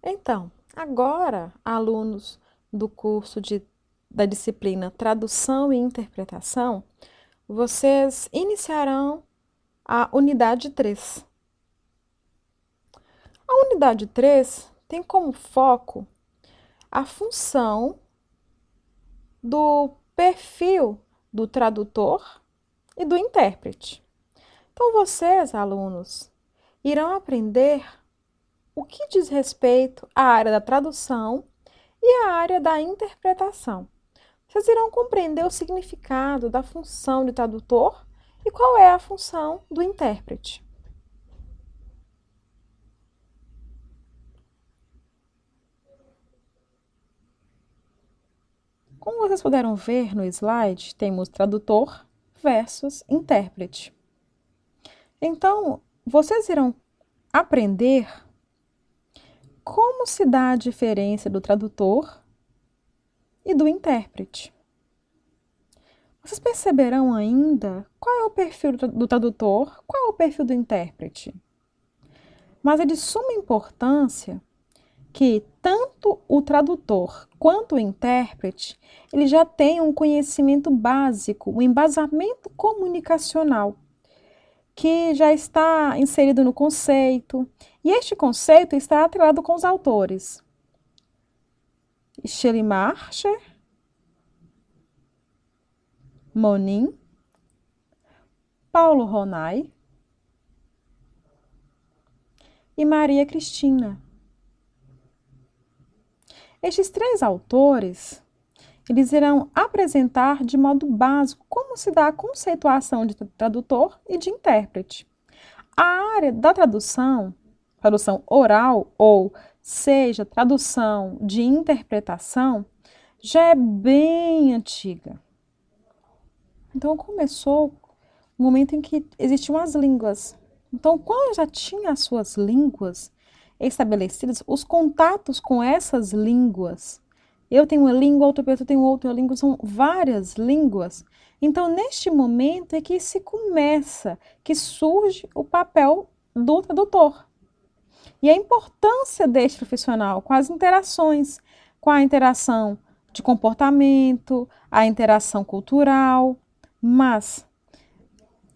Então, agora, alunos do curso da disciplina Tradução e Interpretação, vocês iniciarão a unidade 3. A unidade 3 tem como foco a função do perfil do tradutor e do intérprete. Então, vocês, alunos, irão aprender o que diz respeito à área da tradução e à área da interpretação. Vocês irão compreender o significado da função de tradutor e qual é a função do intérprete. Como vocês puderam ver no slide, temos tradutor versus intérprete. Então, vocês irão aprender como se dá a diferença do tradutor e do intérprete. Vocês perceberão ainda qual é o perfil do tradutor, qual é o perfil do intérprete. Mas é de suma importância que tanto o tradutor quanto o intérprete, ele já tem um conhecimento básico, um embasamento comunicacional, que já está inserido no conceito, e este conceito está atrelado com os autores. Schleiermacher, Monin, Paulo Ronay e Maria Cristina. Estes três autores, eles irão apresentar de modo básico como se dá a conceituação de tradutor e de intérprete. A área da tradução, tradução oral ou seja, tradução de interpretação, já é bem antiga. Então começou o momento em que existiam as línguas. Então, quando já tinha as suas línguas estabelecidas, os contatos com essas línguas, eu tenho uma língua, outra pessoa tem outra língua, são várias línguas. Então, neste momento é que se começa, que surge o papel do tradutor. E a importância deste profissional com as interações, com a interação de comportamento, a interação cultural, mas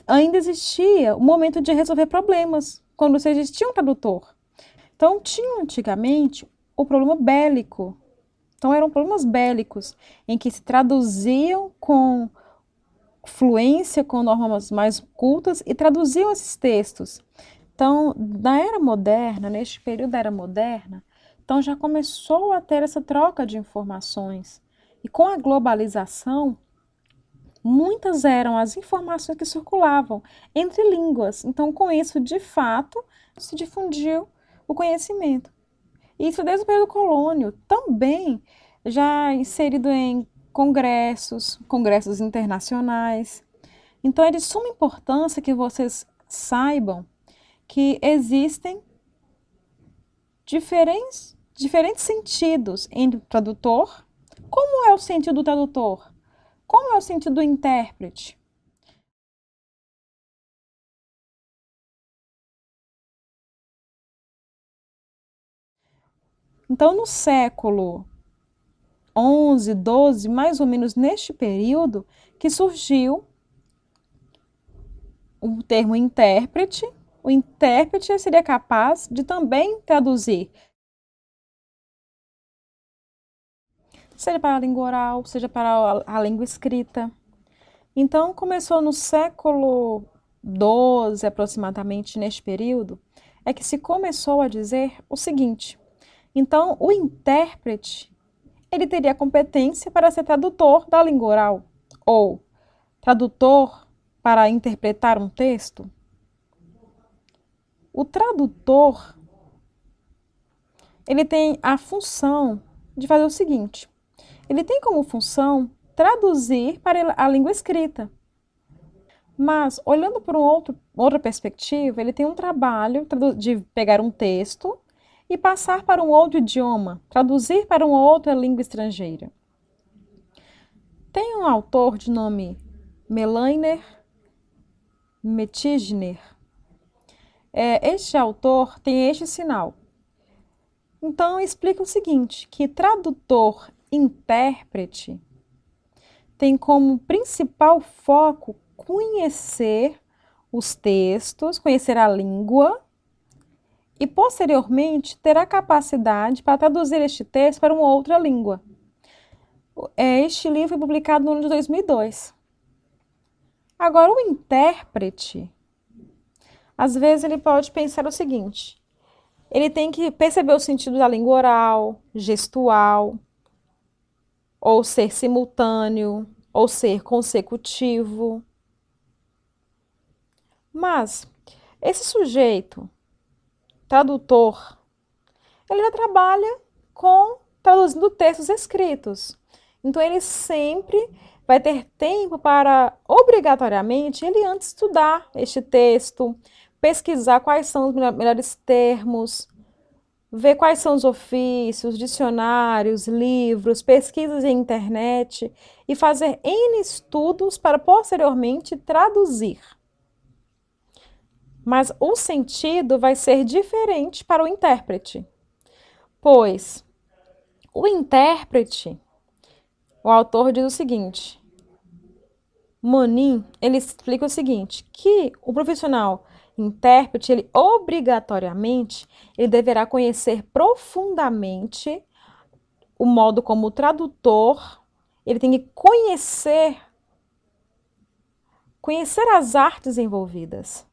ainda existia o momento de resolver problemas, quando você existia um tradutor. Então, tinha antigamente o problema bélico. Então, eram problemas bélicos, em que se traduziam com fluência, com normas mais cultas, e traduziam esses textos. Então, na era moderna, neste período da era moderna, então já começou a ter essa troca de informações. E com a globalização, muitas eram as informações que circulavam entre línguas. Então, com isso, de fato, se difundiu o conhecimento. Isso desde o período colônio, também já inserido em congressos internacionais. Então, é de suma importância que vocês saibam que existem diferentes sentidos entre o tradutor. Como é o sentido do tradutor? Como é o sentido do intérprete? Então, no século XI, XII, mais ou menos neste período, que surgiu o termo intérprete. O intérprete seria capaz de também traduzir, seja para a língua oral, seja para a língua escrita. Então, começou no século XII, aproximadamente, neste período, é que se começou a dizer o seguinte: então, o intérprete, ele teria competência para ser tradutor da língua oral, ou tradutor para interpretar um texto. O tradutor, ele tem a função de fazer o seguinte: ele tem como função traduzir para a língua escrita. Mas, olhando por outra perspectiva, ele tem um trabalho de pegar um texto e passar para um outro idioma, traduzir para uma outra língua estrangeira. Tem um autor de nome Melainer Mettijner. Este autor tem este sinal. Então, explica o seguinte, que tradutor-intérprete tem como principal foco conhecer os textos, conhecer a língua e, posteriormente, ter a capacidade para traduzir este texto para uma outra língua. Este livro foi publicado no ano de 2002. Agora, o intérprete, às vezes, ele pode pensar o seguinte: ele tem que perceber o sentido da língua oral, gestual, ou ser simultâneo, ou ser consecutivo. Mas esse sujeito, tradutor, ele já trabalha traduzindo textos escritos. Então, ele sempre vai ter tempo para, obrigatoriamente, ele antes estudar este texto, pesquisar quais são os melhores termos, ver quais são os ofícios, dicionários, livros, pesquisas em internet e fazer N estudos para posteriormente traduzir. Mas o sentido vai ser diferente para o intérprete, pois o intérprete, o autor diz o seguinte, Monin, ele explica o seguinte, que o profissional intérprete, ele obrigatoriamente, ele deverá conhecer profundamente o modo como o tradutor, ele tem que conhecer as artes envolvidas.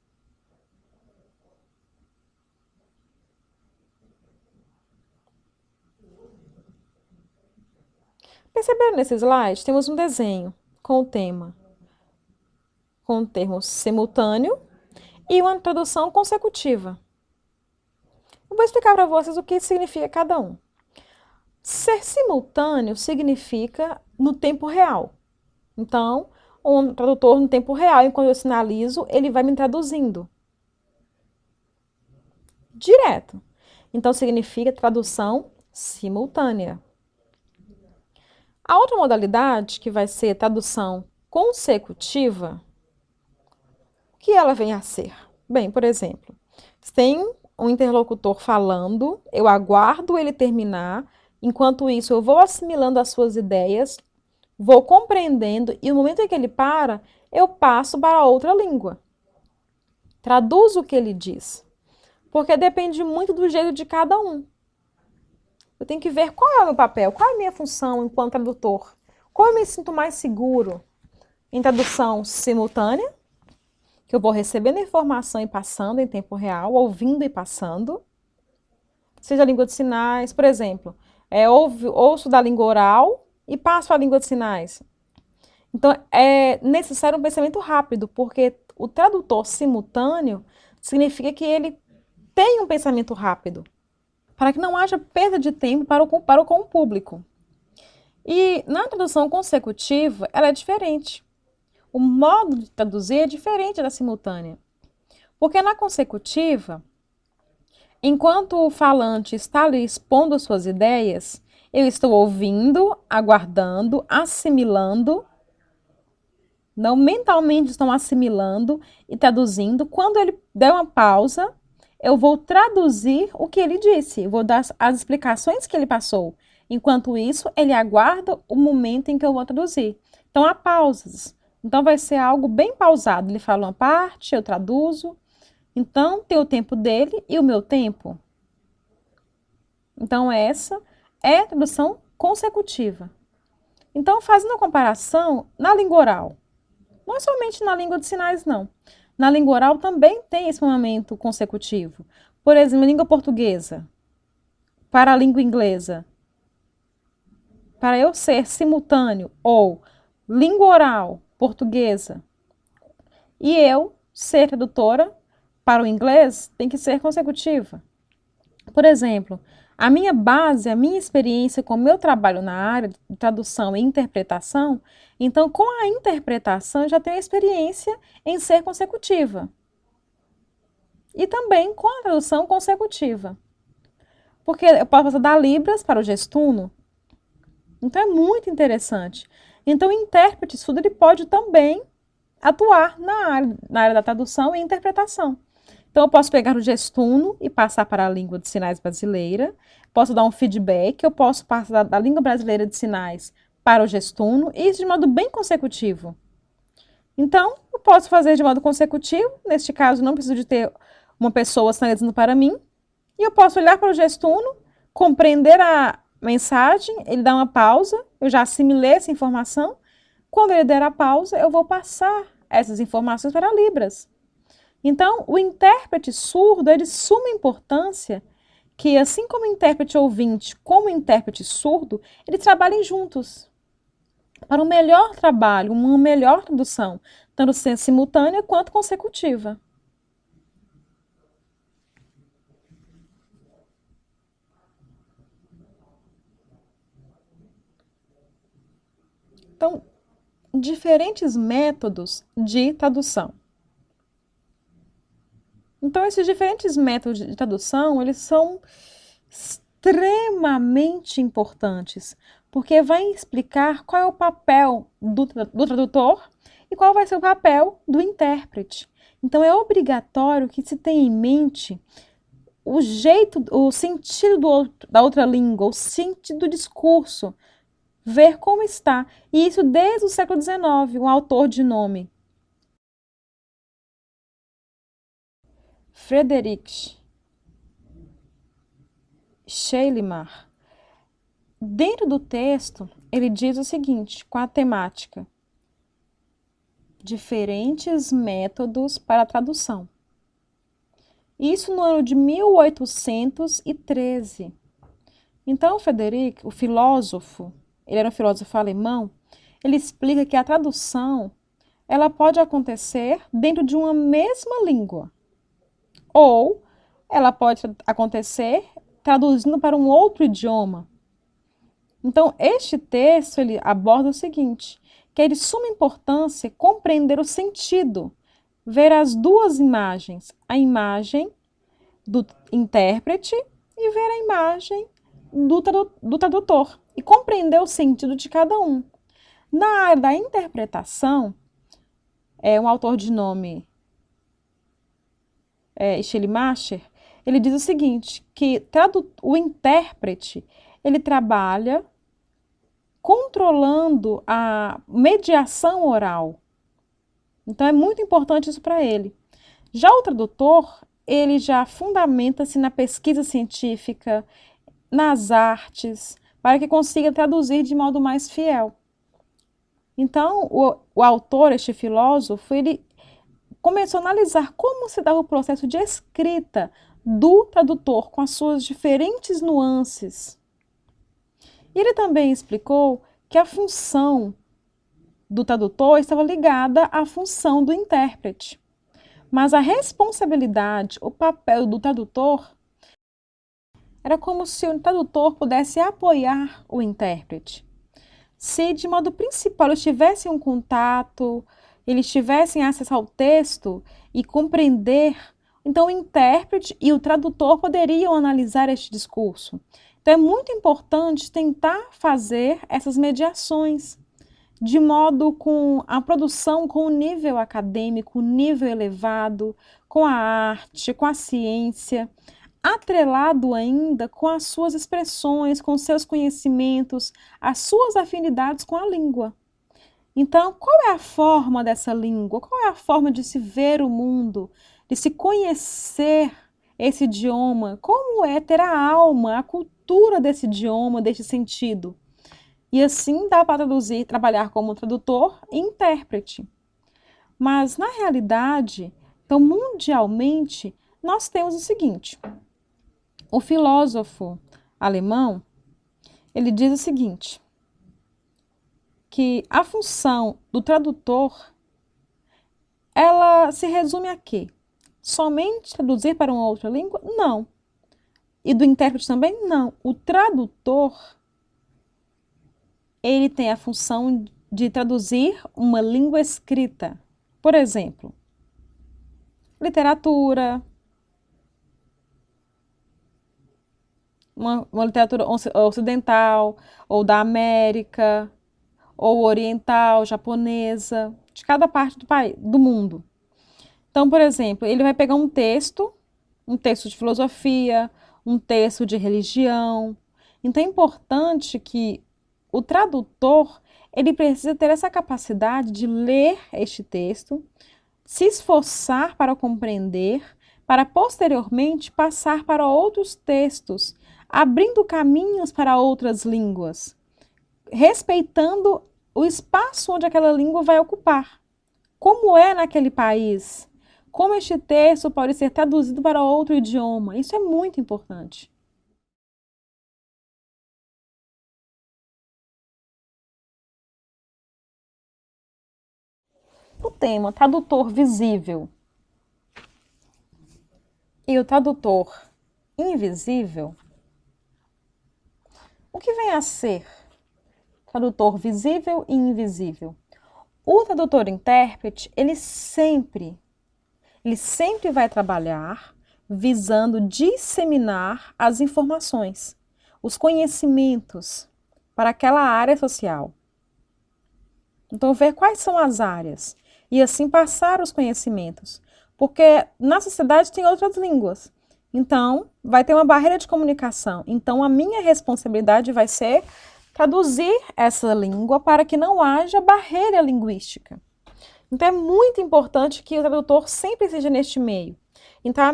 Perceberam nesse slide? Temos um desenho com o tema, com o termo simultâneo e uma tradução consecutiva. Eu vou explicar para vocês o que significa cada um. Ser simultâneo significa no tempo real. Então, um tradutor no tempo real, enquanto eu sinalizo, ele vai me traduzindo. Direto. Então, significa tradução simultânea. A outra modalidade, que vai ser tradução consecutiva, o que ela vem a ser? Bem, por exemplo, tem um interlocutor falando, eu aguardo ele terminar, enquanto isso eu vou assimilando as suas ideias, vou compreendendo e no momento em que ele para, eu passo para outra língua. Traduzo o que ele diz, porque depende muito do jeito de cada um. Eu tenho que ver qual é o meu papel, qual é a minha função enquanto tradutor, qual eu me sinto mais seguro em tradução simultânea, que eu vou recebendo a informação e passando em tempo real, ouvindo e passando, seja a língua de sinais, por exemplo, ouço da língua oral e passo a língua de sinais. Então, é necessário um pensamento rápido, porque o tradutor simultâneo significa que ele tem um pensamento rápido, para que não haja perda de tempo com o público. E na tradução consecutiva, ela é diferente. O modo de traduzir é diferente da simultânea. Porque na consecutiva, enquanto o falante está ali expondo suas ideias, eu estou ouvindo, aguardando, assimilando, não mentalmente estão assimilando e traduzindo. Quando ele der uma pausa, eu vou traduzir o que ele disse, vou dar as explicações que ele passou. Enquanto isso, ele aguarda o momento em que eu vou traduzir. Então, há pausas. Então, vai ser algo bem pausado. Ele fala uma parte, eu traduzo. Então, tem o tempo dele e o meu tempo. Então, essa é a tradução consecutiva. Então, fazendo a comparação na língua oral, não é somente na língua de sinais, não. Na língua oral também tem esse momento consecutivo. Por exemplo, língua portuguesa para a língua inglesa. Para eu ser simultâneo ou língua oral portuguesa e eu ser tradutora para o inglês, tem que ser consecutiva. Por exemplo, a minha base, a minha experiência com o meu trabalho na área de tradução e interpretação, então com a interpretação eu já tenho experiência em ser consecutiva. E também com a tradução consecutiva. Porque eu posso passar da Libras para o gestuno. Então é muito interessante. Então o intérprete surdo ele pode também atuar na área da tradução e interpretação. Então, eu posso pegar o gestuno e passar para a língua de sinais brasileira, posso dar um feedback, eu posso passar da língua brasileira de sinais para o gestuno, e isso de modo bem consecutivo. Então, eu posso fazer de modo consecutivo, neste caso, não preciso de ter uma pessoa sinalizando para mim, e eu posso olhar para o gestuno, compreender a mensagem, ele dá uma pausa, eu já assimilei essa informação, quando ele der a pausa, eu vou passar essas informações para Libras. Então, o intérprete surdo é de suma importância que, assim como o intérprete ouvinte, como o intérprete surdo, eles trabalhem juntos para um melhor trabalho, uma melhor tradução, tanto simultânea quanto consecutiva. Então, diferentes métodos de tradução. Então, esses diferentes métodos de tradução, eles são extremamente importantes, porque vai explicar qual é o papel do tradutor e qual vai ser o papel do intérprete. Então, é obrigatório que se tenha em mente o jeito, o sentido da outra língua, o sentido do discurso, ver como está. E isso desde o século XIX, um autor de nome Friedrich Schleiermacher. Dentro do texto, ele diz o seguinte, com a temática: diferentes métodos para a tradução. Isso no ano de 1813. Então, Friedrich, o filósofo, ele era um filósofo alemão, ele explica que a tradução, ela pode acontecer dentro de uma mesma língua, ou ela pode acontecer traduzindo para um outro idioma. Então, este texto, ele aborda o seguinte, que é de suma importância compreender o sentido, ver as duas imagens, a imagem do intérprete e ver a imagem do tradutor, e compreender o sentido de cada um. Na área da interpretação, um autor de nome Schleiermacher, ele diz o seguinte, que o intérprete, ele trabalha controlando a mediação oral. Então, é muito importante isso para ele. Já o tradutor, ele já fundamenta-se na pesquisa científica, nas artes, para que consiga traduzir de modo mais fiel. Então, o autor, este filósofo, ele começou a analisar como se dava o processo de escrita do tradutor com as suas diferentes nuances. E ele também explicou que a função do tradutor estava ligada à função do intérprete. Mas a responsabilidade, o papel do tradutor, era como se o tradutor pudesse apoiar o intérprete. Se de modo principal eles tivessem um contato, eles tivessem acesso ao texto e compreender, então o intérprete e o tradutor poderiam analisar este discurso. Então é muito importante tentar fazer essas mediações, de modo com a produção com o nível acadêmico, nível elevado, com a arte, com a ciência, atrelado ainda com as suas expressões, com seus conhecimentos, as suas afinidades com a língua. Então, qual é a forma dessa língua? Qual é a forma de se ver o mundo, de se conhecer esse idioma? Como é ter a alma, a cultura desse idioma, desse sentido? E assim dá para traduzir, trabalhar como tradutor e intérprete. Mas, na realidade, então, mundialmente, nós temos o seguinte. O filósofo alemão, ele diz o seguinte, que a função do tradutor, ela se resume a quê? Somente traduzir para uma outra língua? Não. E do intérprete também? Não. O tradutor, ele tem a função de traduzir uma língua escrita. Por exemplo, literatura, uma literatura ocidental, ou da América, ou oriental, japonesa, de cada parte do país, do mundo. Então, por exemplo, ele vai pegar um texto de filosofia, um texto de religião. Então, é importante que o tradutor, ele precisa ter essa capacidade de ler este texto, se esforçar para compreender, para posteriormente passar para outros textos, abrindo caminhos para outras línguas, respeitando o espaço onde aquela língua vai ocupar. Como é naquele país? Como este texto pode ser traduzido para outro idioma? Isso é muito importante. O tema tradutor visível e o tradutor invisível, o que vem a ser tradutor visível e invisível? O tradutor-intérprete, ele sempre vai trabalhar visando disseminar as informações, os conhecimentos para aquela área social. Então, ver quais são as áreas e assim passar os conhecimentos, porque na sociedade tem outras línguas. Então, vai ter uma barreira de comunicação. Então, a minha responsabilidade vai ser traduzir essa língua para que não haja barreira linguística. Então, é muito importante que o tradutor sempre seja neste meio. Então,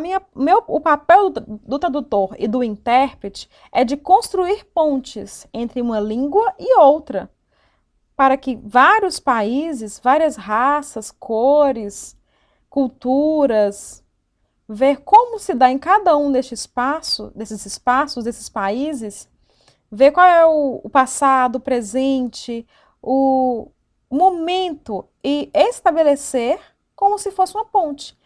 o papel do tradutor e do intérprete é de construir pontes entre uma língua e outra, para que vários países, várias raças, cores, culturas, ver como se dá em cada um desses países, ver qual é o passado, o presente, o momento e estabelecer como se fosse uma ponte.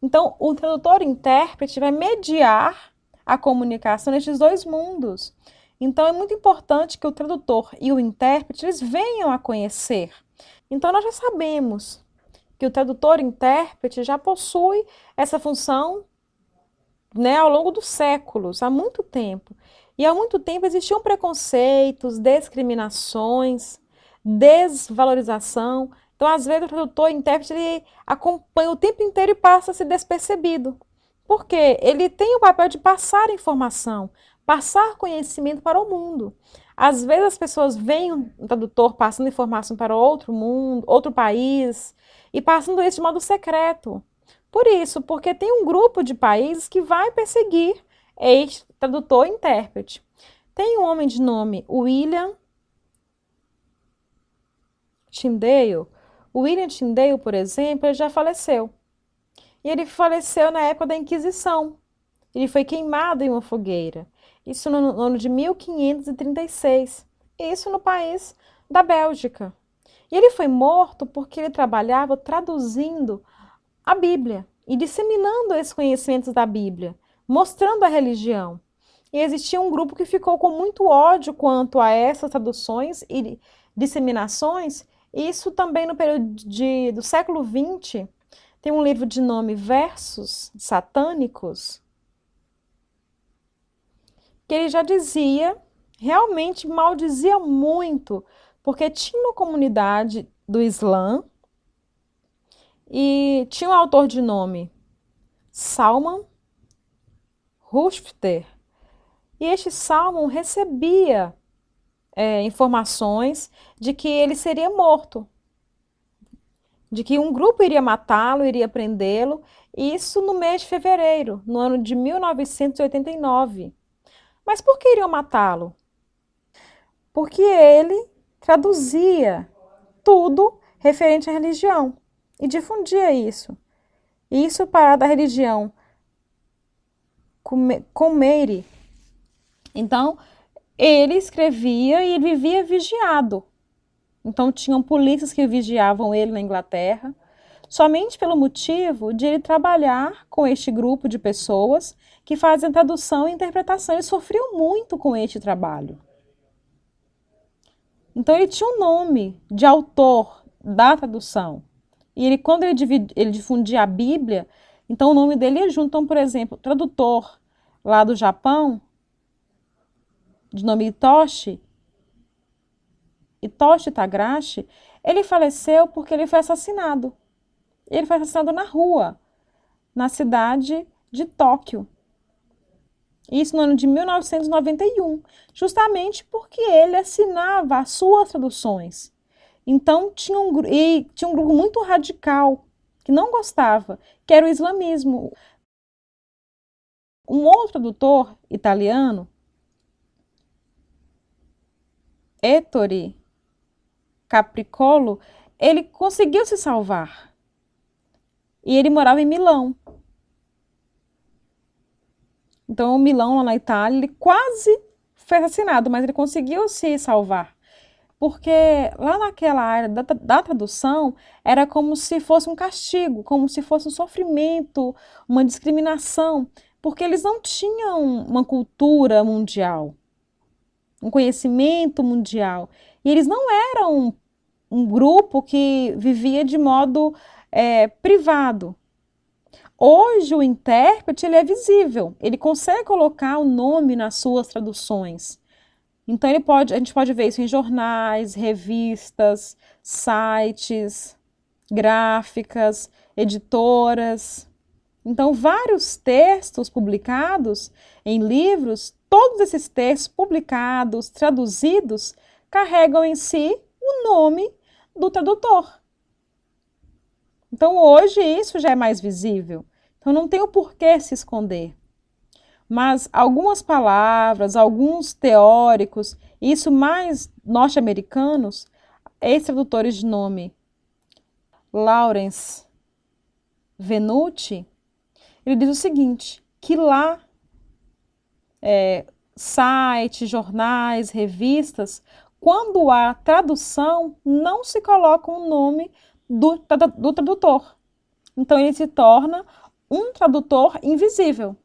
Então, o tradutor-intérprete vai mediar a comunicação nesses dois mundos. Então, é muito importante que o tradutor e o intérprete eles venham a conhecer. Então, nós já sabemos que o tradutor e intérprete já possui essa função, né, ao longo dos séculos, há muito tempo. E há muito tempo existiam preconceitos, discriminações, desvalorização. Então, às vezes, o tradutor e intérprete ele acompanha o tempo inteiro e passa a ser despercebido. Por quê? Ele tem o papel de passar informação, passar conhecimento para o mundo. Às vezes as pessoas veem um tradutor passando informação para outro mundo, outro país, e passando isso de modo secreto. Por isso, porque tem um grupo de países que vai perseguir este tradutor e intérprete. Tem um homem de nome William Tyndale. O William Tyndale, por exemplo, ele já faleceu. E ele faleceu na época da Inquisição. Ele foi queimado em uma fogueira. Isso no ano de 1536. Isso no país da Bélgica. E ele foi morto porque ele trabalhava traduzindo a Bíblia e disseminando esses conhecimentos da Bíblia, mostrando a religião. E existia um grupo que ficou com muito ódio quanto a essas traduções e disseminações. Isso também no período do século XX. Tem um livro de nome Versos Satânicos, que ele já dizia, realmente maldizia muito, porque tinha uma comunidade do Islã e tinha um autor de nome Salman Rushdie. E este Salman recebia informações de que ele seria morto, de que um grupo iria matá-lo, iria prendê-lo, isso no mês de fevereiro, no ano de 1989. Mas por que iriam matá-lo? Porque ele traduzia tudo referente à religião e difundia isso. Isso para da religião Comeire. Então, ele escrevia e ele vivia vigiado. Então, tinham polícias que vigiavam ele na Inglaterra, somente pelo motivo de ele trabalhar com este grupo de pessoas que fazem tradução e interpretação. Ele sofreu muito com este trabalho. Então, ele tinha um nome de autor da tradução. E ele, quando ele difundia a Bíblia, então o nome dele ia junto. Então, por exemplo, o tradutor lá do Japão, de nome Hitoshi Tagashi, ele faleceu porque ele foi assassinado. Ele foi assassinado na rua. na cidade de Tóquio. Isso no ano de 1991, justamente porque ele assinava as suas traduções. Então, tinha um grupo muito radical que não gostava, que era o islamismo. Um outro tradutor italiano, Ettore Capricolo, ele conseguiu se salvar. E ele morava em Milão. Então, Milão, lá na Itália, ele quase foi assassinado, mas ele conseguiu se salvar. Porque lá naquela área da tradução, era como se fosse um castigo, como se fosse um sofrimento, uma discriminação, porque eles não tinham uma cultura mundial, um conhecimento mundial. E eles não eram um grupo que vivia de modo privado. Hoje o intérprete ele é visível, ele consegue colocar o nome nas suas traduções. Então a gente pode ver isso em jornais, revistas, sites, gráficas, editoras. Então vários textos publicados em livros, todos esses textos publicados, traduzidos, carregam em si o nome do tradutor. Então hoje isso já é mais visível. Então não tem o porquê se esconder. Mas algumas palavras, alguns teóricos, isso mais norte-americanos, ex-tradutores de nome Lawrence Venuti, ele diz o seguinte, que lá sites, jornais, revistas, quando há tradução, não se coloca o nome do tradutor. Então ele se torna um tradutor invisível.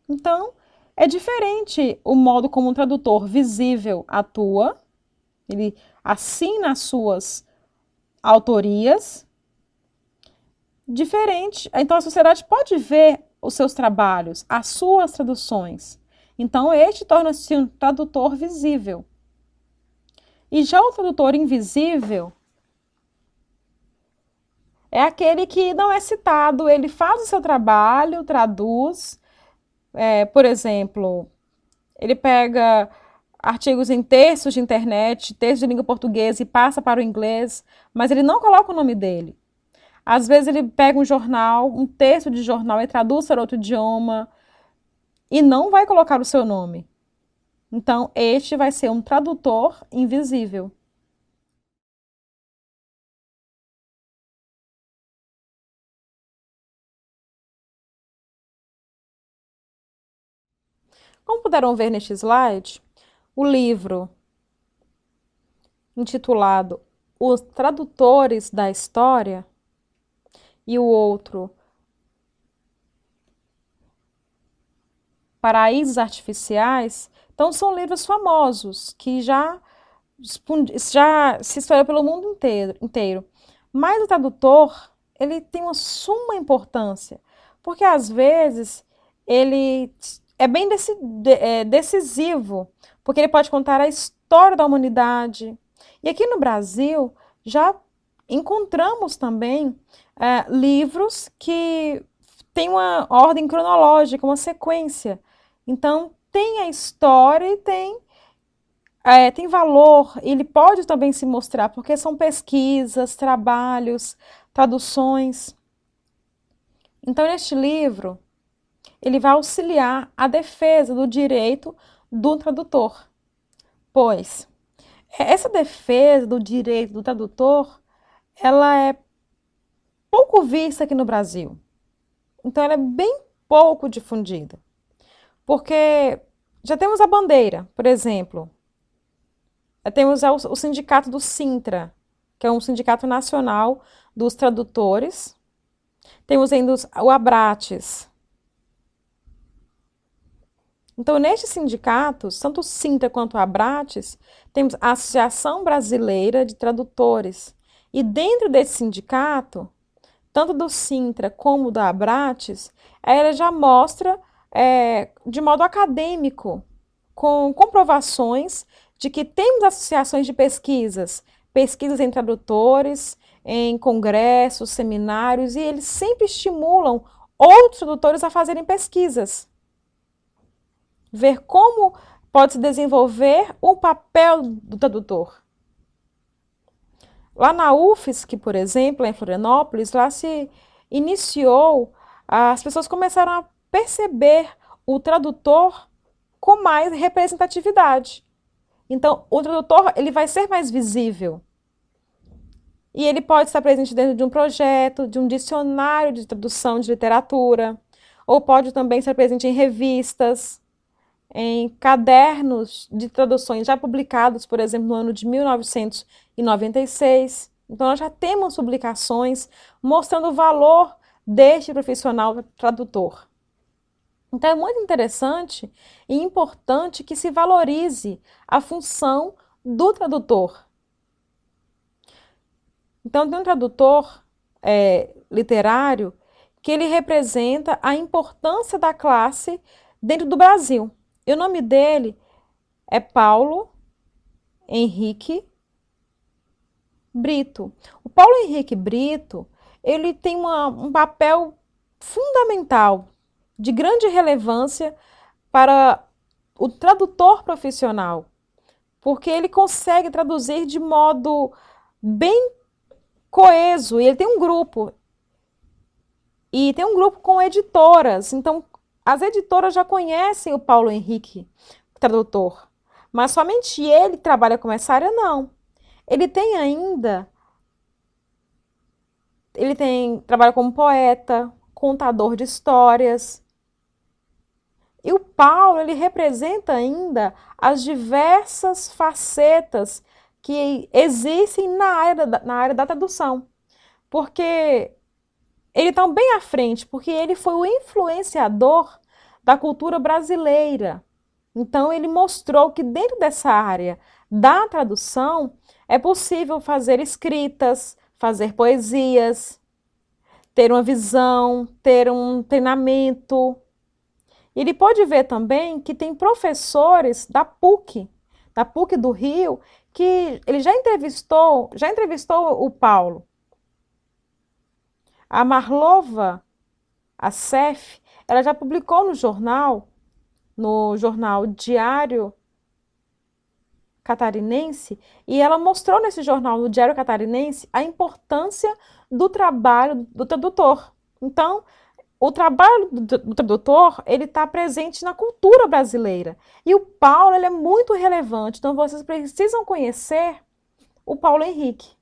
Então, é diferente o modo como um tradutor visível atua, ele assina as suas autorias, diferente. Então, a sociedade pode ver os seus trabalhos, as suas traduções. Então, este torna-se um tradutor visível. E já o tradutor invisível é aquele que não é citado, ele faz o seu trabalho, traduz. Por exemplo, ele pega artigos em textos de internet, textos de língua portuguesa e passa para o inglês, mas ele não coloca o nome dele. Às vezes ele pega um jornal, um texto de jornal e traduz para outro idioma e não vai colocar o seu nome. Então, este vai ser um tradutor invisível. Como puderam ver neste slide, o livro intitulado Os Tradutores da História e o outro Paraísos Artificiais, então são livros famosos que já se espalhou pelo mundo inteiro. Mas o tradutor, ele tem uma suma importância, porque às vezes ele é bem decisivo, porque ele pode contar a história da humanidade. E aqui no Brasil já encontramos também livros que têm uma ordem cronológica, uma sequência. Então, tem a história e tem valor, ele pode também se mostrar, porque são pesquisas, trabalhos, traduções. Então, neste livro, ele vai auxiliar a defesa do direito do tradutor, pois essa defesa do direito do tradutor, ela é pouco vista aqui no Brasil. Então, ela é bem pouco difundida, porque já temos a bandeira, por exemplo, temos o sindicato do Sintra, que é um sindicato nacional dos tradutores. Temos ainda o Abrates. Então, nestes sindicatos, tanto o Sintra quanto o Abrates, temos a Associação Brasileira de Tradutores. E dentro desse sindicato, tanto do Sintra como do Abrates, ela já mostra de modo acadêmico, com comprovações de que temos associações de pesquisas em tradutores, em congressos, seminários, e eles sempre estimulam outros tradutores a fazerem pesquisas. Ver como pode se desenvolver o papel do tradutor. Lá na UFSC, por exemplo, em Florianópolis, lá se iniciou, as pessoas começaram a perceber o tradutor com mais representatividade. Então, o tradutor ele vai ser mais visível. E ele pode estar presente dentro de um projeto, de um dicionário de tradução de literatura, ou pode também estar presente em revistas, em cadernos de traduções já publicados, por exemplo, no ano de 1996. Então, nós já temos publicações mostrando o valor deste profissional tradutor. Então, é muito interessante e importante que se valorize a função do tradutor. Então, tem um tradutor literário que ele representa a importância da classe dentro do Brasil. E o nome dele é Paulo Henrique Brito. O Paulo Henrique Brito, ele tem um papel fundamental, de grande relevância para o tradutor profissional, porque ele consegue traduzir de modo bem coeso, e ele tem um grupo, com editoras, então as editoras já conhecem o Paulo Henrique, tradutor, mas somente ele trabalha com essa área, não. Ele tem ainda, trabalha como poeta, contador de histórias. E o Paulo, ele representa ainda as diversas facetas que existem na área da tradução. Porque ele está bem à frente, porque ele foi o influenciador da cultura brasileira. Então, ele mostrou que dentro dessa área da tradução é possível fazer escritas, fazer poesias, ter uma visão, ter um treinamento. Ele pode ver também que tem professores da PUC do Rio, que ele já entrevistou o Paulo. A Marlova Assef, ela já publicou no jornal Diário Catarinense, e ela mostrou nesse jornal, no Diário Catarinense, a importância do trabalho do tradutor. Então, o trabalho do tradutor, ele está presente na cultura brasileira. E o Paulo, ele é muito relevante. Então, vocês precisam conhecer o Paulo Henrique.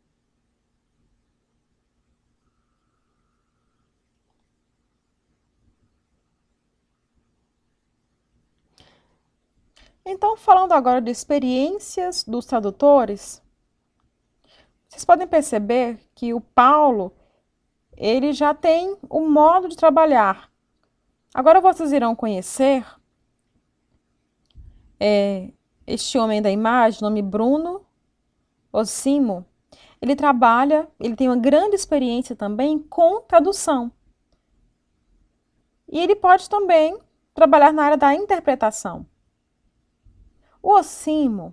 Então, falando agora de experiências dos tradutores, vocês podem perceber que o Paulo, ele já tem um modo de trabalhar. Agora vocês irão conhecer este homem da imagem, nome Bruno Osimo. Ele tem uma grande experiência também com tradução. E ele pode também trabalhar na área da interpretação. O Osimo,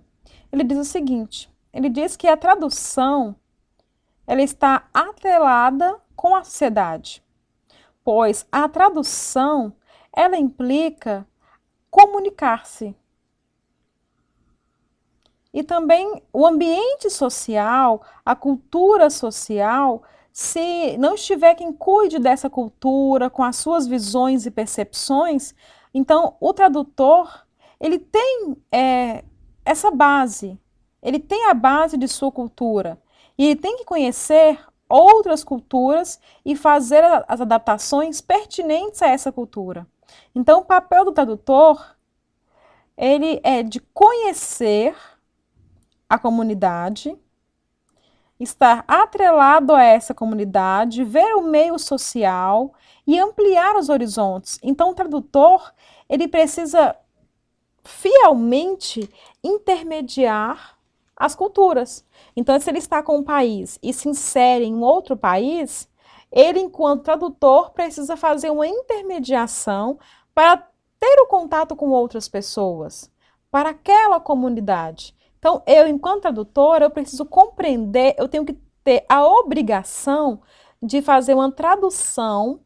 ele diz o seguinte, ele diz que a tradução, ela está atrelada com a sociedade, pois a tradução, ela implica comunicar-se. E também o ambiente social, a cultura social, se não estiver quem cuide dessa cultura, com as suas visões e percepções, então o tradutor, ele tem essa base, ele tem a base de sua cultura, e ele tem que conhecer outras culturas e fazer as adaptações pertinentes a essa cultura. Então, o papel do tradutor, ele é de conhecer a comunidade, estar atrelado a essa comunidade, ver o meio social e ampliar os horizontes. Então, o tradutor, ele precisa fielmente intermediar as culturas. Então, se ele está com um país e se insere em um outro país, ele, enquanto tradutor, precisa fazer uma intermediação para ter o contato com outras pessoas, para aquela comunidade. Então, eu, enquanto tradutora, eu preciso compreender, eu tenho que ter a obrigação de fazer uma tradução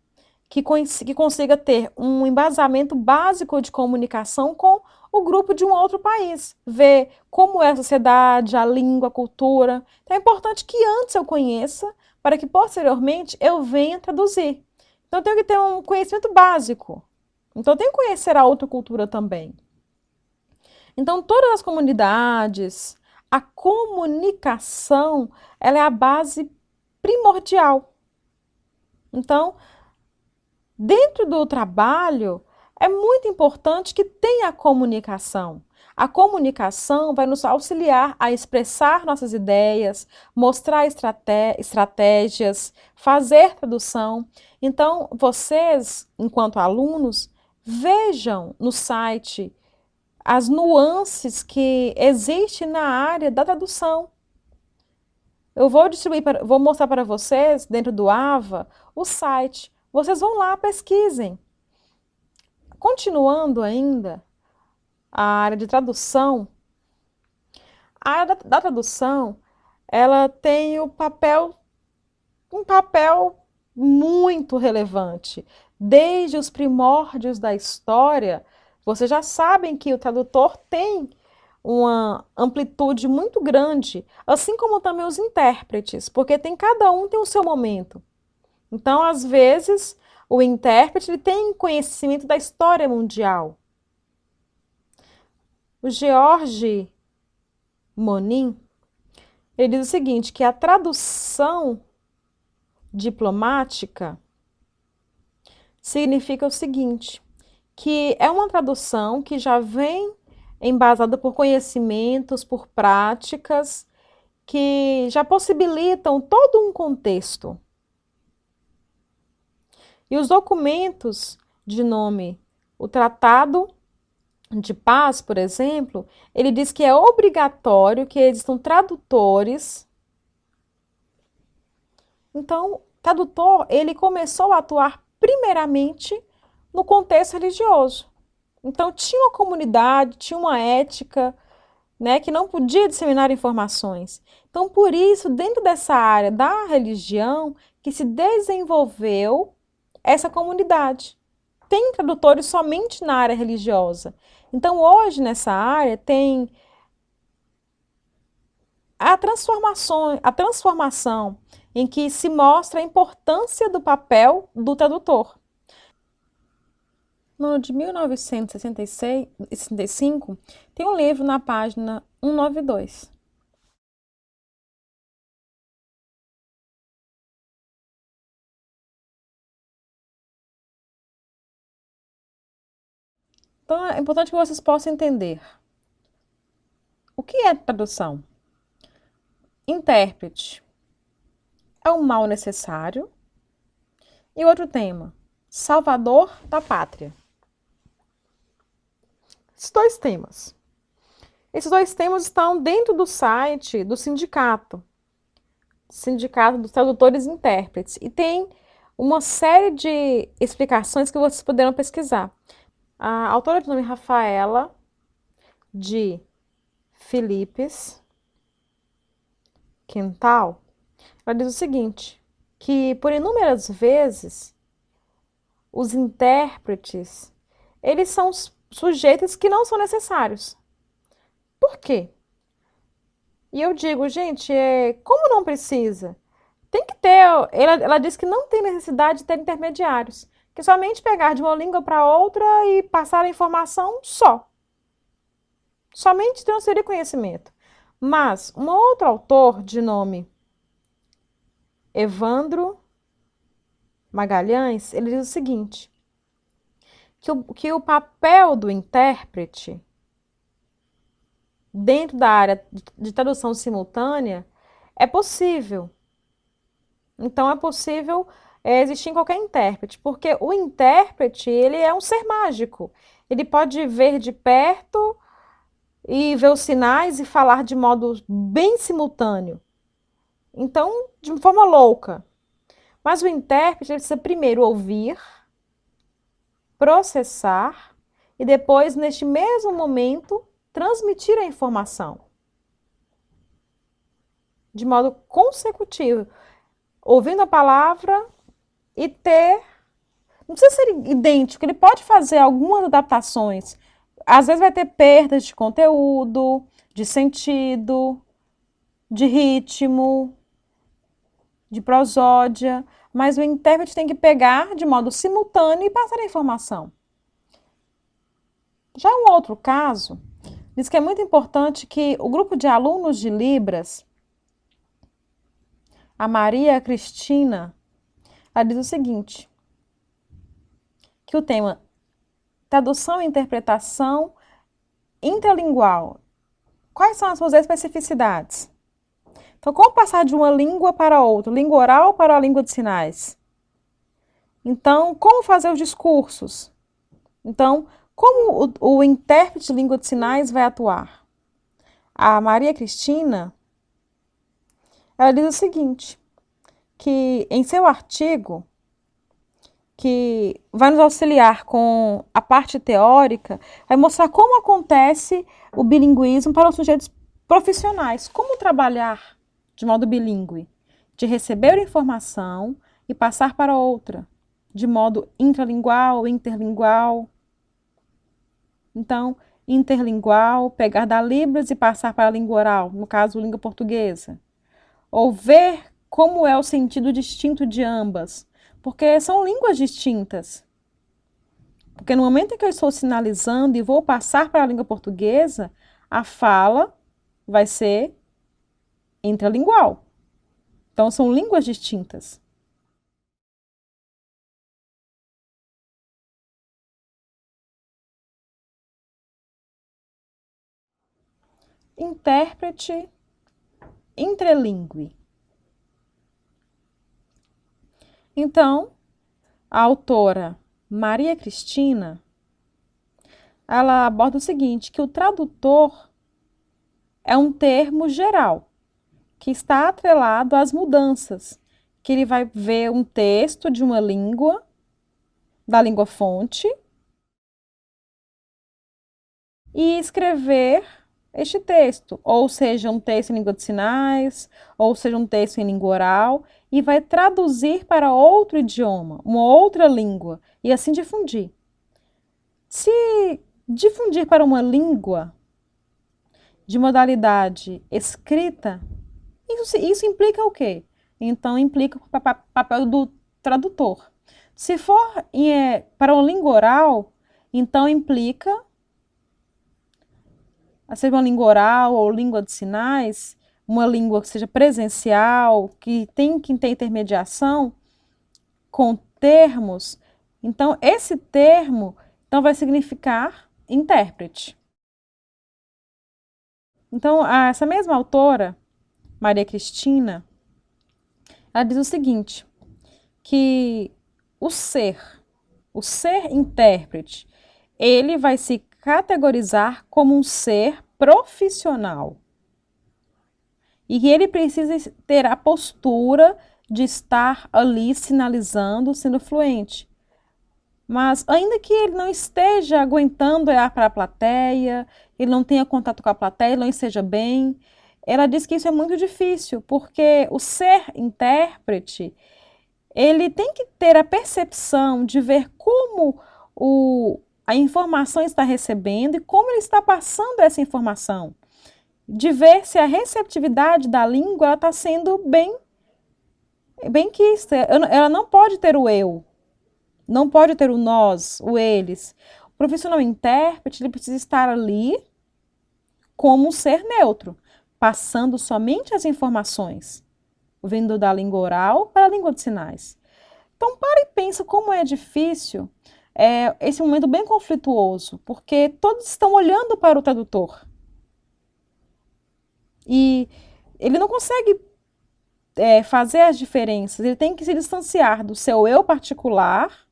que consiga ter um embasamento básico de comunicação com o grupo de um outro país, ver como é a sociedade, a língua, a cultura. Então é importante que antes eu conheça, para que posteriormente eu venha traduzir. Então eu tenho que ter um conhecimento básico. Então eu tenho que conhecer a outra cultura também. Então todas as comunidades, a comunicação, ela é a base primordial. Então, dentro do trabalho, é muito importante que tenha a comunicação. A comunicação vai nos auxiliar a expressar nossas ideias, mostrar estratégias, fazer tradução. Então, vocês, enquanto alunos, vejam no site as nuances que existem na área da tradução. Eu vou mostrar para vocês, dentro do AVA, o site. Vocês vão lá, pesquisem. Continuando ainda, a área de tradução. A área da tradução, ela tem um papel muito relevante. Desde os primórdios da história, vocês já sabem que o tradutor tem uma amplitude muito grande, assim como também os intérpretes, porque cada um tem o seu momento. Então, às vezes, o intérprete ele tem conhecimento da história mundial. O George Monin, ele diz o seguinte, que a tradução diplomática significa o seguinte, que é uma tradução que já vem embasada por conhecimentos, por práticas, que já possibilitam todo um contexto. E os documentos de nome, o Tratado de Paz, por exemplo, ele diz que é obrigatório que existam tradutores. Então, o tradutor, ele começou a atuar primeiramente no contexto religioso. Então, tinha uma comunidade, tinha uma ética, né, que não podia disseminar informações. Então, por isso, dentro dessa área da religião, que se desenvolveu essa comunidade. Tem tradutores somente na área religiosa. Então, hoje, nessa área, tem a transformação em que se mostra a importância do papel do tradutor. No ano de 1965, tem um livro na página 192. Então, é importante que vocês possam entender. O que é tradução? Intérprete é um mal necessário. E outro tema, salvador da pátria. Esses dois temas. Esses dois temas estão dentro do site do Sindicato dos Tradutores e Intérpretes. E tem uma série de explicações que vocês poderão pesquisar. A autora de nome Rafaela de Philippes Quintal, ela diz o seguinte, que por inúmeras vezes os intérpretes, eles são sujeitos que não são necessários. Por quê? E eu digo, gente, como não precisa? Tem que ter, ela diz que não tem necessidade de ter intermediários, que somente pegar de uma língua para outra e passar a informação só. Somente transferir conhecimento. Mas um outro autor de nome Evandro Magalhães, ele diz o seguinte, que o papel do intérprete dentro da área de tradução simultânea é possível. Então, é possível existir em qualquer intérprete, porque o intérprete, ele é um ser mágico. Ele pode ver de perto e ver os sinais e falar de modo bem simultâneo. Então, de forma louca. Mas o intérprete precisa primeiro ouvir, processar e depois, neste mesmo momento, transmitir a informação. de modo consecutivo, ouvindo a palavra e ter, não precisa ser idêntico, ele pode fazer algumas adaptações. Às vezes vai ter perdas de conteúdo, de sentido, de ritmo, de prosódia, mas o intérprete tem que pegar de modo simultâneo e passar a informação. Já um outro caso, diz que é muito importante que o grupo de alunos de Libras, a Maria Cristina, ela diz o seguinte, que o tema tradução e interpretação intralingual. Quais são as suas especificidades? Então, como passar de uma língua para outra, língua oral para a língua de sinais? Então, como fazer os discursos? Então, como o intérprete de língua de sinais vai atuar? A Maria Cristina, ela diz o seguinte, que em seu artigo, que vai nos auxiliar com a parte teórica, vai mostrar como acontece o bilinguismo para os sujeitos profissionais, como trabalhar de modo bilíngue, de receber informação e passar para outra, de modo intralingual, interlingual. Então, interlingual, pegar da Libras e passar para a língua oral, no caso, língua portuguesa. Ou ver como é o sentido distinto de ambas, porque são línguas distintas. Porque no momento em que eu estou sinalizando e vou passar para a língua portuguesa, a fala vai ser intralingual. Então, são línguas distintas. Intérprete intralingue. Então, a autora Maria Cristina, ela aborda o seguinte, que o tradutor é um termo geral, que está atrelado às mudanças, que ele vai ver um texto de uma língua, da língua fonte, e escrever este texto, ou seja, um texto em língua de sinais, ou seja, um texto em língua oral, e vai traduzir para outro idioma, uma outra língua, e assim difundir. Se difundir para uma língua de modalidade escrita, isso implica o quê? Então, implica o papel do tradutor. Se for para uma língua oral, então implica, seja uma língua oral ou língua de sinais, uma língua que seja presencial, que tem que ter intermediação com termos, então esse termo então, vai significar intérprete. Então, essa mesma autora, Maria Cristina, ela diz o seguinte, que o ser intérprete, ele vai se categorizar como um ser profissional. E que ele precisa ter a postura de estar ali sinalizando, sendo fluente. Mas ainda que ele não esteja aguentando olhar para a plateia, ele não tenha contato com a plateia, ele não esteja bem, ela diz que isso é muito difícil, porque o ser intérprete, ele tem que ter a percepção de ver como a informação está recebendo e como ele está passando essa informação. De ver se a receptividade da língua está sendo bem quista. Ela não pode ter o eu, não pode ter o nós, o eles. O profissional intérprete ele precisa estar ali como um ser neutro, passando somente as informações, vindo da língua oral para a língua de sinais. Então, para e pensa como é difícil esse momento bem conflituoso, porque todos estão olhando para o tradutor. E ele não consegue fazer as diferenças, ele tem que se distanciar do seu eu particular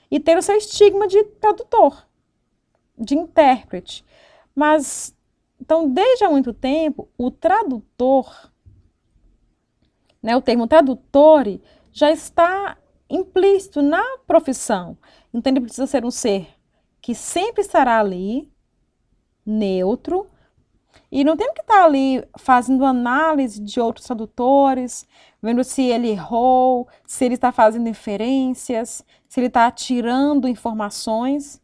e ter o seu estigma de tradutor, de intérprete. Mas, então, desde há muito tempo, o tradutor, o termo tradutore, já está implícito na profissão. Então, ele precisa ser um ser que sempre estará ali, neutro, E não tem que estar ali fazendo análise de outros tradutores, vendo se ele errou, se ele está fazendo inferências, se ele está tirando informações.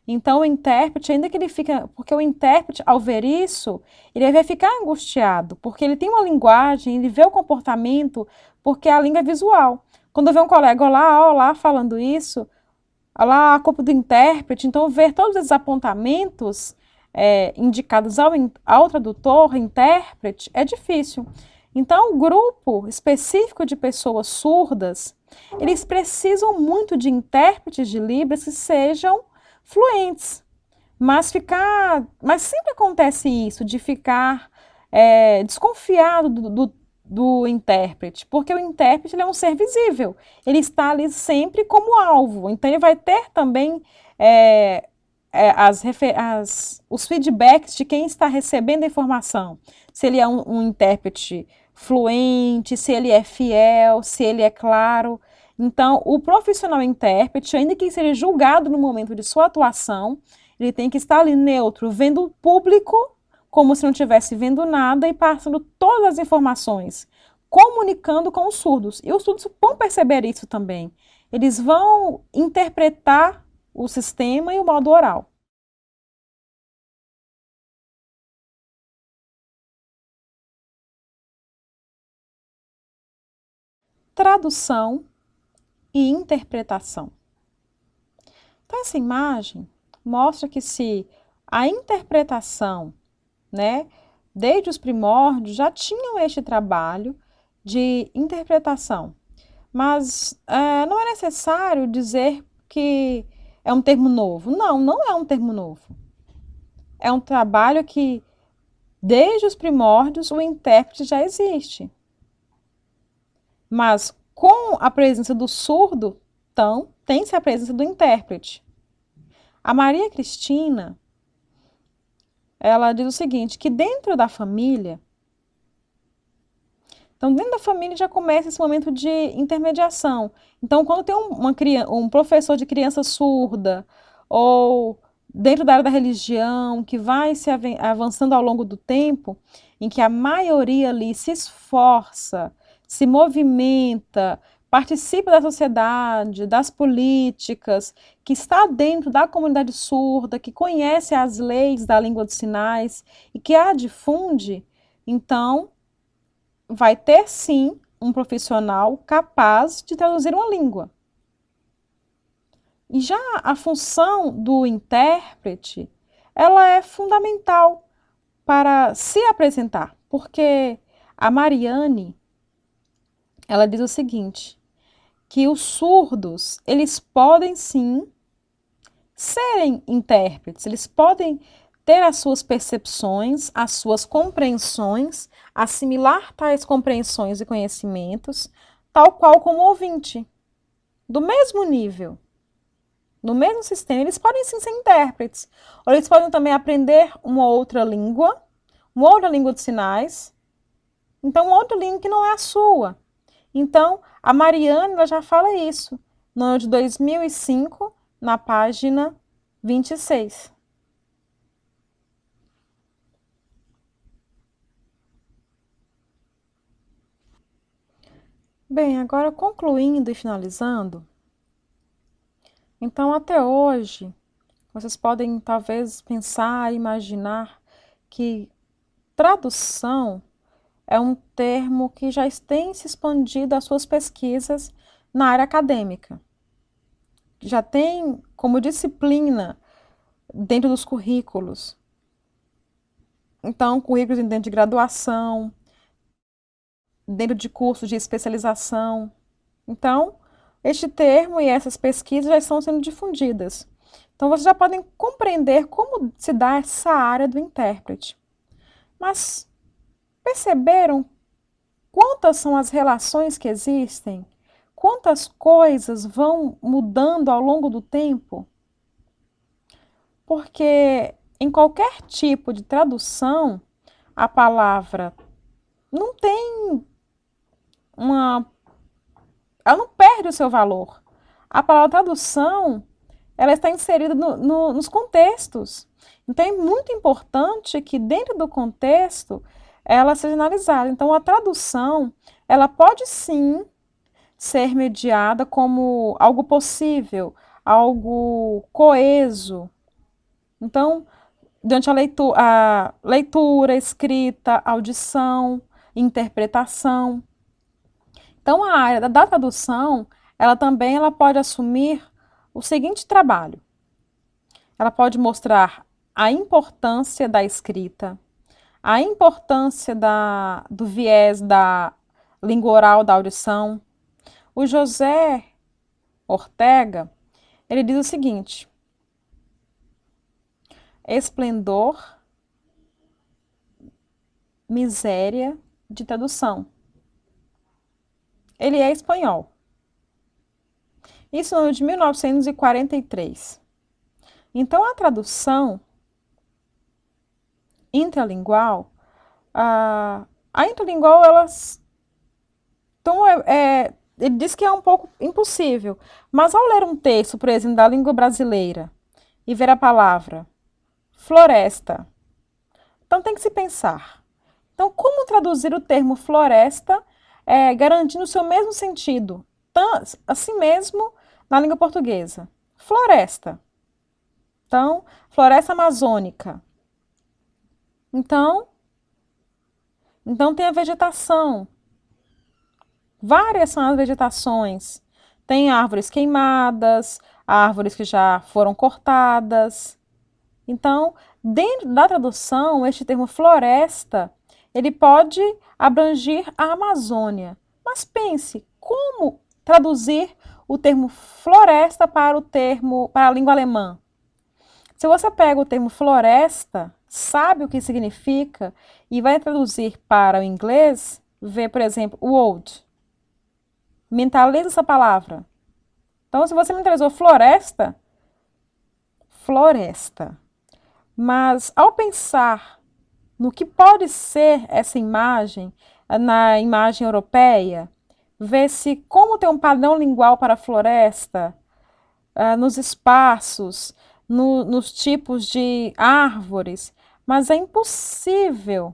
Então, o intérprete, ainda que ele fica. Porque o intérprete, ao ver isso, ele vai ficar angustiado, porque ele tem uma linguagem, ele vê o comportamento, porque a língua é visual. Quando vê um colega, olá, olá, falando isso, olá, a culpa do intérprete, então ver todos esses apontamentos indicados ao tradutor, intérprete, é difícil. Então, o grupo específico de pessoas surdas, eles precisam muito de intérpretes de Libras que sejam fluentes. Mas sempre acontece isso, de ficar desconfiado do intérprete, porque o intérprete ele é um ser visível, ele está ali sempre como alvo, então ele vai ter também os feedbacks de quem está recebendo a informação, se ele é um intérprete fluente, se ele é fiel, se ele é claro. Então, o profissional intérprete, ainda que seja julgado no momento de sua atuação, ele tem que estar ali neutro, vendo o público como se não estivesse vendo nada e passando todas as informações, comunicando com os surdos. E os surdos vão perceber isso também. Eles vão interpretar o sistema e o modo oral. Tradução e interpretação. Então, essa imagem mostra que se a interpretação, né, desde os primórdios, já tinham este trabalho de interpretação, mas não é necessário dizer que é um termo novo. Não, não é um termo novo. É um trabalho que, desde os primórdios, o intérprete já existe. Mas com a presença do surdo, então, tem-se a presença do intérprete. A Maria Cristina, ela diz o seguinte, que dentro da família, então dentro da família já começa esse momento de intermediação. Então, quando tem um professor de criança surda, ou dentro da área da religião, que vai se avançando ao longo do tempo, em que a maioria ali se esforça, se movimenta, participa da sociedade, das políticas, que está dentro da comunidade surda, que conhece as leis da língua dos sinais e que a difunde, então vai ter sim um profissional capaz de traduzir uma língua. E já a função do intérprete, ela é fundamental para se apresentar, porque a Mariane, ela diz o seguinte, que os surdos, eles podem sim serem intérpretes, eles podem ter as suas percepções, as suas compreensões, assimilar tais compreensões e conhecimentos, tal qual como ouvinte, do mesmo nível, no mesmo sistema, eles podem sim ser intérpretes, ou eles podem também aprender uma outra língua de sinais, então uma outra língua que não é a sua. Então, a Mariane ela já fala isso, no ano de 2005, na página 26. Bem, agora concluindo e finalizando, então até hoje, vocês podem talvez pensar, imaginar que tradução é um termo que já tem se expandido às suas pesquisas na área acadêmica. Já tem como disciplina dentro dos currículos. Então, currículos dentro de graduação, dentro de cursos de especialização. Então, este termo e essas pesquisas já estão sendo difundidas. Então, vocês já podem compreender como se dá essa área do intérprete. Mas perceberam quantas são as relações que existem? Quantas coisas vão mudando ao longo do tempo? Porque em qualquer tipo de tradução, a palavra não tem ela não perde o seu valor. A palavra tradução, ela está inserida nos contextos. Então, é muito importante que dentro do contexto ela seja analisada. Então, a tradução, ela pode sim ser mediada como algo possível, algo coeso. Então, durante a leitura, escrita, audição, interpretação. Então, a área da tradução, ela pode assumir o seguinte trabalho. Ela pode mostrar a importância da escrita, a importância do viés da língua oral da audição. O José Ortega, ele diz o seguinte: esplendor, miséria de tradução. Ele é espanhol. Isso no ano de 1943. Então, a tradução intralingual, a intralingual, então, ele diz que é um pouco impossível, mas ao ler um texto, por exemplo, da língua brasileira e ver a palavra floresta, então tem que se pensar. Então, como traduzir o termo floresta, garantindo o seu mesmo sentido, assim mesmo na língua portuguesa? Floresta. Então, floresta amazônica. Então tem a vegetação. Várias são as vegetações. Tem árvores queimadas, árvores que já foram cortadas. Então, dentro da tradução, este termo floresta, ele pode abranger a Amazônia. Mas pense, como traduzir o termo floresta para a língua alemã? Se você pega o termo floresta, sabe o que significa e vai traduzir para o inglês, vê, por exemplo, wood. Mentaliza essa palavra. Então, se você mentalizou floresta, floresta. Mas ao pensar no que pode ser essa imagem, na imagem europeia, ver se como tem um padrão lingual para a floresta, nos espaços, nos tipos de árvores, mas é impossível.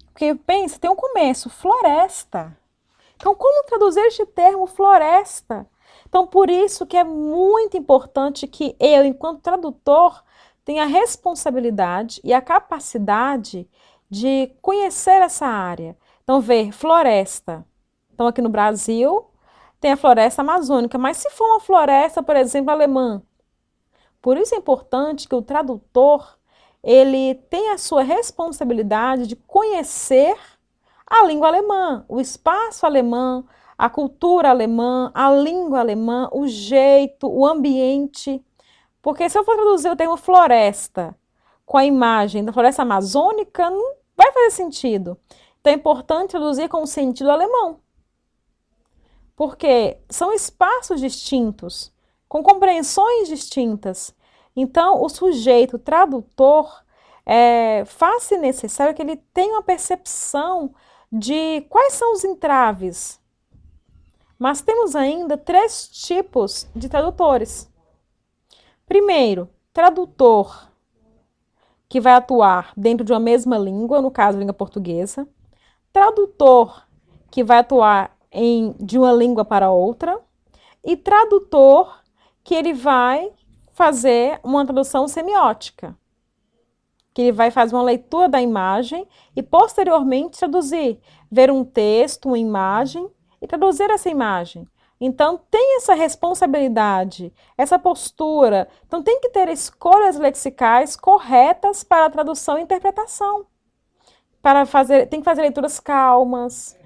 Porque pensa, tem um começo, floresta. Então, como traduzir este termo floresta? Então, por isso que é muito importante que eu, enquanto tradutor, tenha a responsabilidade e a capacidade de conhecer essa área. Então, ver floresta. Então, aqui no Brasil, tem a floresta amazônica, mas se for uma floresta, por exemplo, alemã, por isso é importante que o tradutor ele tenha a sua responsabilidade de conhecer a língua alemã, o espaço alemão, a cultura alemã, a língua alemã, o jeito, o ambiente. Porque se eu for traduzir o termo floresta com a imagem da floresta amazônica, não vai fazer sentido. Então é importante traduzir com o sentido alemão. Porque são espaços distintos, com compreensões distintas. Então, o sujeito, o tradutor, faz-se necessário que ele tenha uma percepção de quais são os entraves. Mas temos ainda 3 tipos de tradutores. Primeiro, tradutor que vai atuar dentro de uma mesma língua, no caso, a língua portuguesa. Tradutor que vai atuar de uma língua para outra. E tradutor que ele vai fazer uma tradução semiótica, que ele vai fazer uma leitura da imagem e posteriormente traduzir, ver um texto, uma imagem e traduzir essa imagem. Então tem essa responsabilidade, essa postura, então tem que ter escolhas lexicais corretas para a tradução e interpretação. Tem que fazer leituras calmas,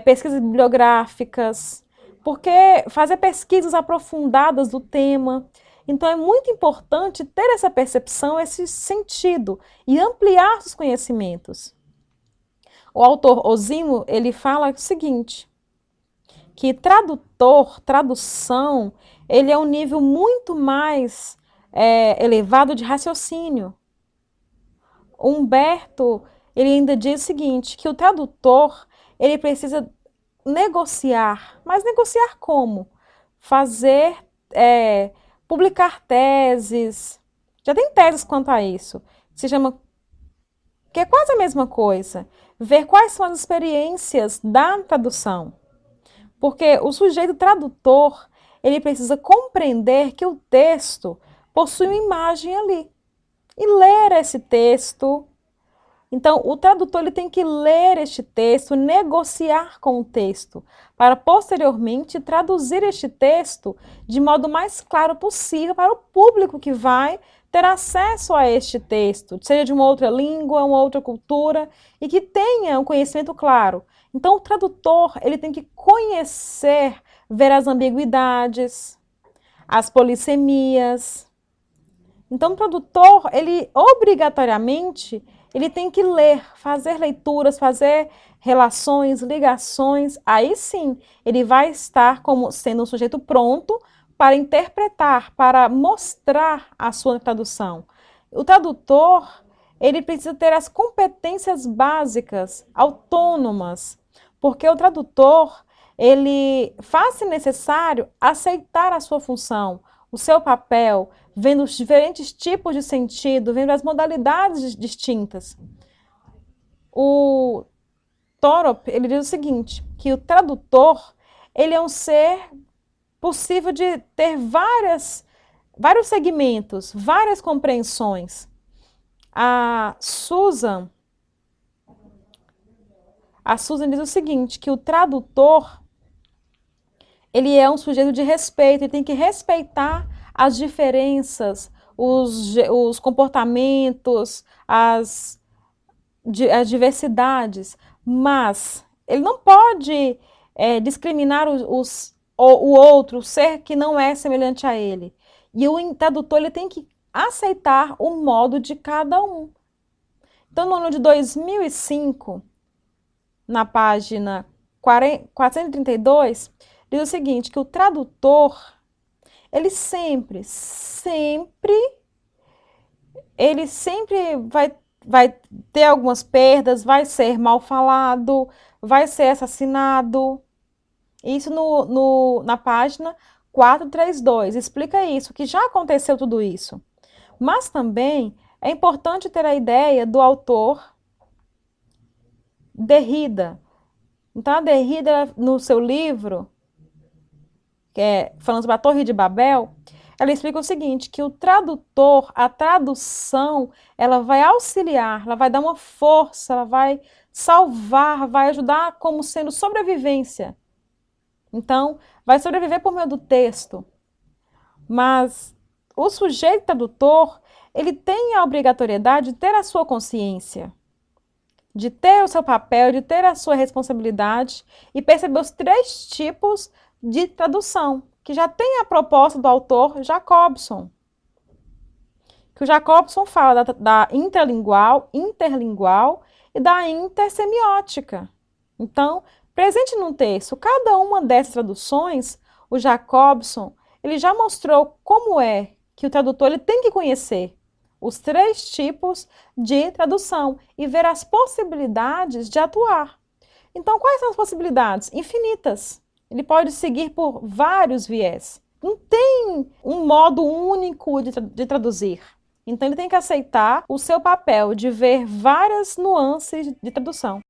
pesquisas bibliográficas, porque fazer pesquisas aprofundadas do tema. Então é muito importante ter essa percepção, esse sentido e ampliar os conhecimentos. O autor Osimo, ele fala o seguinte, que tradução, ele é um nível muito mais elevado de raciocínio. O Humberto, ele ainda diz o seguinte, que o tradutor, ele precisa negociar, mas negociar como? publicar teses, já tem teses quanto a isso, se chama, que é quase a mesma coisa, ver quais são as experiências da tradução. Porque o sujeito tradutor, ele precisa compreender que o texto possui uma imagem ali. E ler esse texto. Então, o tradutor ele tem que ler este texto, negociar com o texto, para posteriormente traduzir este texto de modo mais claro possível para o público que vai ter acesso a este texto, seja de uma outra língua, uma outra cultura, e que tenha um conhecimento claro. Então, o tradutor ele tem que conhecer, ver as ambiguidades, as polissemias. Então, o tradutor, ele obrigatoriamente, ele tem que ler, fazer leituras, fazer relações, ligações. Aí sim, ele vai estar como sendo um sujeito pronto para interpretar, para mostrar a sua tradução. O tradutor, ele precisa ter as competências básicas, autônomas, porque o tradutor, ele faz-se necessário aceitar a sua função, o seu papel, vendo os diferentes tipos de sentido, vendo as modalidades distintas. O Thorup, ele diz o seguinte, que o tradutor, ele é um ser possível de ter vários segmentos, várias compreensões. A Susan diz o seguinte, que o tradutor, ele é um sujeito de respeito, ele tem que respeitar as diferenças, os comportamentos, as diversidades, mas ele não pode discriminar o outro, o ser que não é semelhante a ele. E o tradutor ele tem que aceitar o modo de cada um. Então, no ano de 2005, na página 432, diz o seguinte, que o tradutor, ele sempre vai ter algumas perdas, vai ser mal falado, vai ser assassinado. Isso na página 432, explica isso, que já aconteceu tudo isso. Mas também é importante ter a ideia do autor Derrida. Então, a Derrida, no seu livro, que é falando sobre a Torre de Babel, ela explica o seguinte, que o tradutor, a tradução, ela vai auxiliar, ela vai dar uma força, ela vai salvar, vai ajudar como sendo sobrevivência. Então, vai sobreviver por meio do texto. Mas o sujeito tradutor, ele tem a obrigatoriedade de ter a sua consciência, de ter o seu papel, de ter a sua responsabilidade e perceber os 3 tipos de tradução, que já tem a proposta do autor Jacobson. Que o Jacobson fala da interlingual e da intersemiótica. Então, presente no texto, cada uma dessas traduções, o Jacobson, ele já mostrou como é que o tradutor ele tem que conhecer os 3 tipos de tradução e ver as possibilidades de atuar. Então, quais são as possibilidades? Infinitas. Ele pode seguir por vários viés. Não tem um modo único de traduzir. Então, ele tem que aceitar o seu papel de ver várias nuances de tradução.